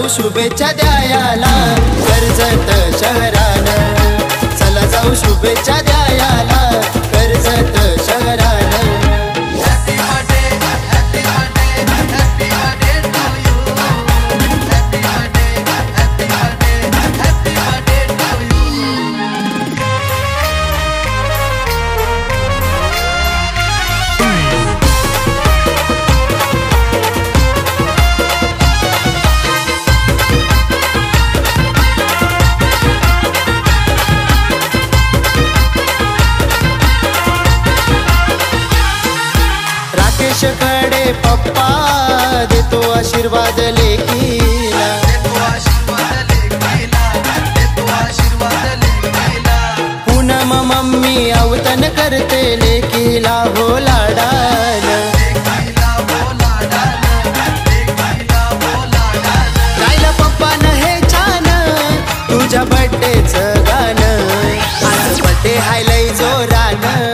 जाऊ शुभेच्छा द्यायला कर्जत शहरानं, चला जाऊ शुभेच्छा द्यायला कर्जत शहरानं। कडे पप्पा देतो आशीर्वाद लेकीला, पूनम मम्मी अवतन करते लेकीला हो लाडानं, गायला पप्पानं हे छान तुझ्या बर्थडेचं गाणं, आज बर्थडे हाय लय जोरानं,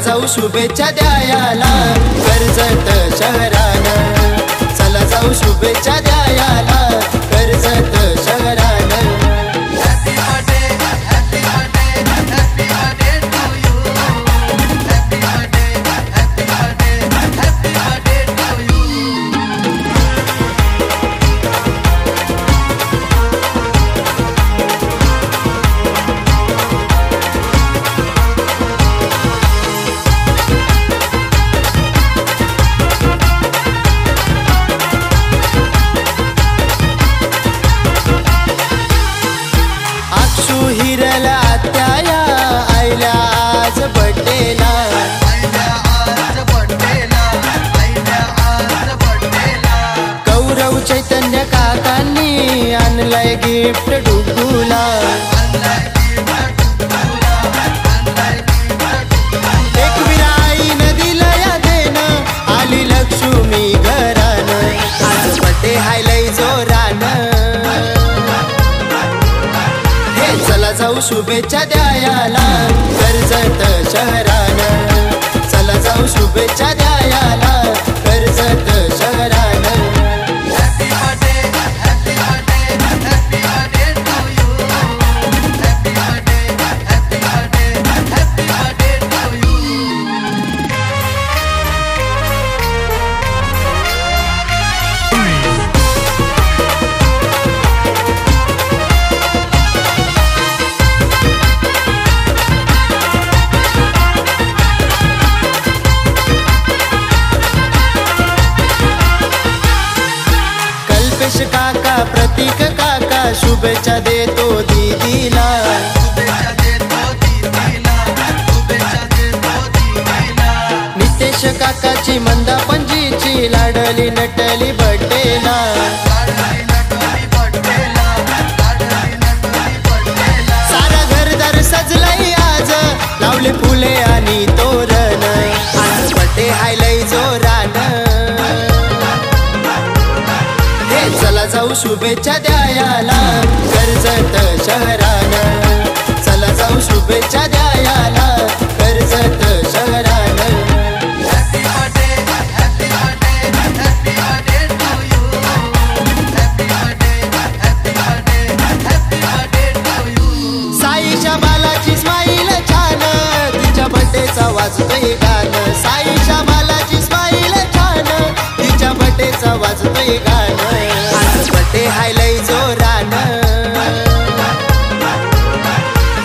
जाऊ शुभेच्छा द्यायला कर्जत शहरानं, चला जाऊ शुभेच्छा द्यायला कर्जत शहरानं। हिरला आत्याया आईला आज बर्थडेला, गौरव चैतन्य काकांनी आणलंय गिफ्ट डुगूला, एक विराईनं दिलंय देणं आली लक्ष्मी घरानं, आज बर्थडे हाय लय जोरानं, चला जाऊ शुभेच्छा द्यायला कर्जत शहरानं, चला जाऊ शुभेच्छा द्यायला कर्जत शहरानं। काका प्रतीक काका शुभेच्छा देतो दीदीला, नितेश काकाची मंदा पंजीची लाडली नटली बर्थडेला, सारा घरदार सजलंय आज लावले फुले आणि तोरण, आज बर्थडे हाय लय जोरानं, चला जाऊ शुभेच्छा द्यायला कर्जत शहरानं, चला जाऊ शुभेच्छा द्यायला कर्जत शहरानं। साईच्या बालाची स्माईल छान तिच्या बर्थडेचा वाजतोय गाणं, साईच्या बालाची स्माईल छान तिच्या बर्थडेचा वाजतोय गाणं, बर्थडे हाय लय जोरानं,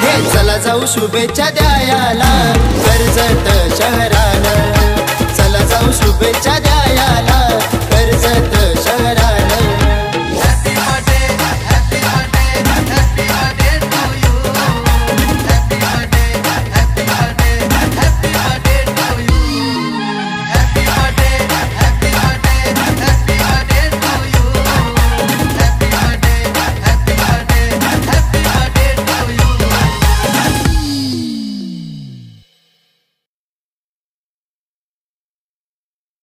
हे चला जाऊ शुभेच्छा द्यायला कर्जत शहरानं, चला जाऊ शुभेच्छा द्यायला कर्जत शहरानं।